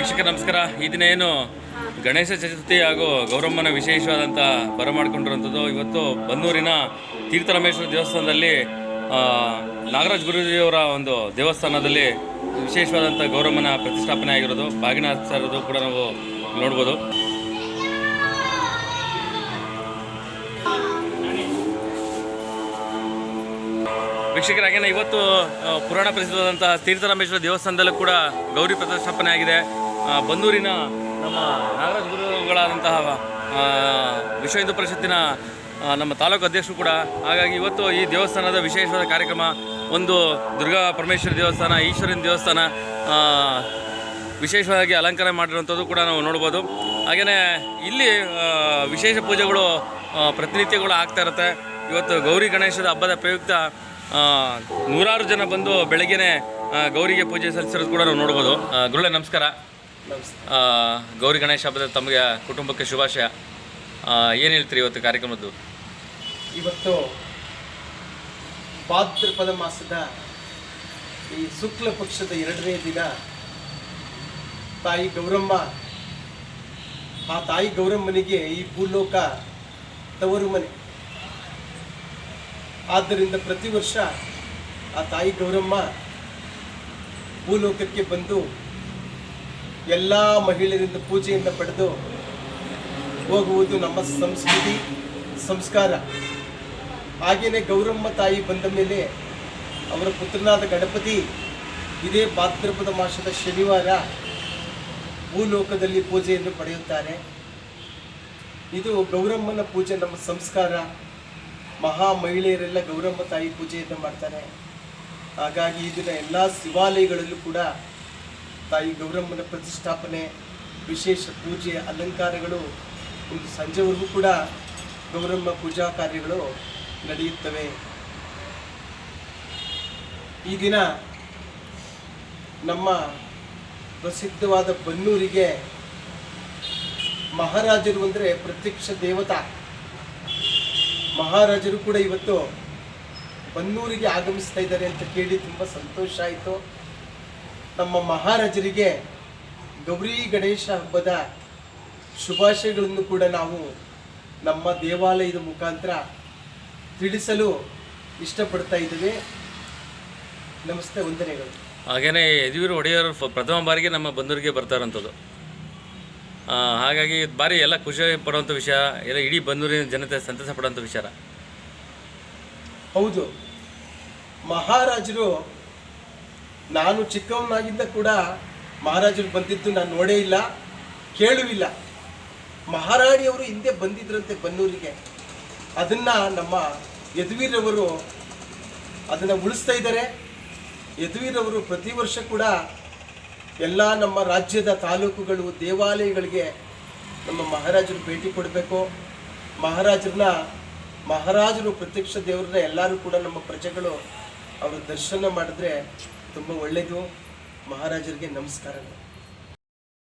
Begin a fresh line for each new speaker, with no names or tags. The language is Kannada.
ವೀಕ್ಷಕ ನಮಸ್ಕಾರ. ಈ ದಿನ ಏನು ಗಣೇಶ ಚತುರ್ಥಿ ಹಾಗೂ ಗೌರಮ್ಮನ ವಿಶೇಷವಾದಂಥ ಬರಮಾಡಿಕೊಂಡಿರುವಂಥದ್ದು. ಇವತ್ತು ಬನ್ನೂರಿನ ತೀರ್ಥರಾಮೇಶ್ವರ ದೇವಸ್ಥಾನದಲ್ಲಿ ನಾಗರಾಜ್ ಗುರುಜಿಯವರ ಒಂದು ದೇವಸ್ಥಾನದಲ್ಲಿ ವಿಶೇಷವಾದಂಥ ಗೌರಮ್ಮನ ಪ್ರತಿಷ್ಠಾಪನೆ ಆಗಿರೋದು, ಬಾಗಿನ ಹಚ್ಚರೋದು ಕೂಡ ನಾವು ನೋಡ್ಬೋದು. ವೀಕ್ಷಕರಾಗೇನೆ ಇವತ್ತು ಪುರಾಣ ಪ್ರಸಿದ್ಧವಾದಂತಹ ತೀರ್ಥರಾಮೇಶ್ವರ ದೇವಸ್ಥಾನದಲ್ಲೂ ಕೂಡ ಗೌರಿ ಪ್ರತಿಷ್ಠಾಪನೆ ಆಗಿದೆ. ಬನ್ನೂರಿನ ನಮ್ಮ ನಾಗರಾಜ್ ಗುರುಗಳಾದಂತಹ ವಿಶ್ವ ಹಿಂದೂ ಪರಿಷತ್ತಿನ ನಮ್ಮ ತಾಲೂಕು ಅಧ್ಯಕ್ಷರು ಕೂಡ. ಹಾಗಾಗಿ ಇವತ್ತು ಈ ದೇವಸ್ಥಾನದ ವಿಶೇಷವಾದ ಕಾರ್ಯಕ್ರಮ, ಒಂದು ದುರ್ಗಾ ಪರಮೇಶ್ವರಿ ದೇವಸ್ಥಾನ, ಈಶ್ವರನ ದೇವಸ್ಥಾನ ವಿಶೇಷವಾಗಿ ಅಲಂಕಾರ ಮಾಡಿರುವಂಥದ್ದು ಕೂಡ ನಾವು ನೋಡ್ಬೋದು. ಹಾಗೆಯೇ ಇಲ್ಲಿ ವಿಶೇಷ ಪೂಜೆಗಳು ಪ್ರತಿನಿತ್ಯಗಳು ಆಗ್ತಾ ಇರುತ್ತೆ. ಇವತ್ತು ಗೌರಿ ಗಣೇಶದ ಹಬ್ಬದ ಪ್ರಯುಕ್ತ ನೂರಾರು ಜನ ಬಂದು ಬೆಳಗ್ಗೆನೇ ಗೌರಿಗೆ ಪೂಜೆ ಸಲ್ಲಿಸಿರೋದು ಕೂಡ ನಾವು ನೋಡ್ಬೋದು. ಗುರುಳೆ ನಮಸ್ಕಾರ. ಗೌರಿ ಗಣೇಶ ಹಬ್ಬದ ತಮಗೆ ಕುಟುಂಬಕ್ಕೆ ಶುಭಾಶಯ. ಏನು ಹೇಳ್ತೀರಿ ಇವತ್ತು ಕಾರ್ಯಕ್ರಮದ್ದು?
ಇವತ್ತು ಭಾದ್ರಪದ ಮಾಸದ ಈ ಶುಕ್ಲ ಪಕ್ಷದ 2ನೇ ದಿನ ತಾಯಿ ಗೌರಮ್ಮ, ಆ ತಾಯಿ ಗೌರಮ್ಮನಿಗೆ ಈ ಭೂಲೋಕ ತವರು ಮನೆ. ಆದ್ದರಿಂದ ಪ್ರತಿ ವರ್ಷ ಆ ತಾಯಿ ಗೌರಮ್ಮ ಭೂಲೋಕಕ್ಕೆ ಬಂದು ಎಲ್ಲ ಮಹಿಳೆಯರಿಂದ ಪೂಜೆಯನ್ನು ಪಡೆದು ಹೋಗುವುದು ನಮ್ಮ ಸಂಸ್ಕೃತಿ, ಸಂಸ್ಕಾರ. ಹಾಗೆಯೇ ಗೌರಮ್ಮ ತಾಯಿ ಬಂದ ಮೇಲೆ ಅವರ ಪುತ್ರನಾದ ಗಣಪತಿ ಇದೇ ಭಾದ್ರಪದ ಮಾಸದ ಶನಿವಾರ ಭೂಲೋಕದಲ್ಲಿ ಪೂಜೆಯನ್ನು ಪಡೆಯುತ್ತಾರೆ. ಇದು ಗೌರಮ್ಮನ ಪೂಜೆ ನಮ್ಮ ಸಂಸ್ಕಾರ. ಮಹಾ ಮಹಿಳೆಯರೆಲ್ಲ ಗೌರಮ್ಮ ತಾಯಿ ಪೂಜೆಯನ್ನು ಮಾಡ್ತಾರೆ. ಹಾಗಾಗಿ ಈ ದಿನ ಎಲ್ಲ ಶಿವಾಲಯಗಳಲ್ಲೂ ಕೂಡ ತಾಯಿ ಗೌರಮ್ಮನ ಪ್ರತಿಷ್ಠಾಪನೆ, ವಿಶೇಷ ಪೂಜೆ, ಅಲಂಕಾರಗಳು, ಒಂದು ಸಂಜೆವರೆಗೂ ಕೂಡ ಗೌರಮ್ಮ ಪೂಜಾ ಕಾರ್ಯಗಳು ನಡೆಯುತ್ತವೆ. ಈ ದಿನ ನಮ್ಮ ಪ್ರಸಿದ್ಧವಾದ ಬನ್ನೂರಿಗೆ ಮಹಾರಾಜರು ಅಂದರೆ ಪ್ರತ್ಯಕ್ಷ ದೇವತಾ. ಮಹಾರಾಜರು ಕೂಡ ಇವತ್ತು ಬನ್ನೂರಿಗೆ ಆಗಮಿಸ್ತಾ ಇದ್ದಾರೆ ಅಂತ ಕೇಳಿ ತುಂಬ ಸಂತೋಷ ಆಯಿತು. ನಮ್ಮ ಮಹಾರಾಜರಿಗೆ ಗೌರಿ ಗಣೇಶ ಹಬ್ಬದ ಶುಭಾಶಯಗಳನ್ನು ಕೂಡ ನಾವು ನಮ್ಮ ದೇವಾಲಯದ ಮುಖಾಂತರ ತಿಳಿಸಲು ಇಷ್ಟಪಡ್ತಾ ಇದ್ದೇವೆ. ನಮಸ್ತೆ, ವಂದನೆಗಳು.
ಹಾಗೆಯೇ ಯದುವೀರ್ ಒಡೆಯರು ಪ್ರಥಮ ಬಾರಿಗೆ ನಮ್ಮ ಬನ್ನೂರಿಗೆ ಬರ್ತಾರಂಥದ್ದು. ಹಾಗಾಗಿ ಭಾರಿ ಎಲ್ಲ ಖುಷಿ ಪಡುವಂಥ ವಿಷಯ, ಎಲ್ಲ ಇಡೀ ಬನ್ನೂರಿನ ಜನತೆ ಸಂತಸ ಪಡುವಂಥ ವಿಚಾರ.
ಹೌದು, ಮಹಾರಾಜರು, ನಾನು ಚಿಕ್ಕವನಾಗಿದ್ದ ಕೂಡ ಮಹಾರಾಜರು ಬಂದಿದ್ದು ನಾನು ನೋಡೇ ಇಲ್ಲ, ಕೇಳುವಿಲ್ಲ. ಮಹಾರಾಣಿಯವರು ಹಿಂದೆ ಬಂದಿದ್ರಂತೆ ಬನ್ನೂರಿಗೆ. ಅದನ್ನು ನಮ್ಮ ಯದುವೀರವರು ಅದನ್ನು ಉಳಿಸ್ತಾ ಇದ್ದಾರೆ. ಯದುವೀರವರು ಪ್ರತಿ ವರ್ಷ ಕೂಡ ಎಲ್ಲ ನಮ್ಮ ರಾಜ್ಯದ ತಾಲೂಕುಗಳು, ದೇವಾಲಯಗಳಿಗೆ ನಮ್ಮ ಮಹಾರಾಜರು ಭೇಟಿ ಕೊಡಬೇಕು. ಮಹಾರಾಜರು ಪ್ರತ್ಯಕ್ಷ ದೇವರನ್ನ ಎಲ್ಲರೂ ಕೂಡ ನಮ್ಮ ಪ್ರಜೆಗಳು ಅವರು ದರ್ಶನ ಮಾಡಿದ್ರೆ ತುಂಬ ಒಳ್ಳೆಯದು. ಮಹಾರಾಜರಿಗೆ ನಮಸ್ಕಾರಗಳು.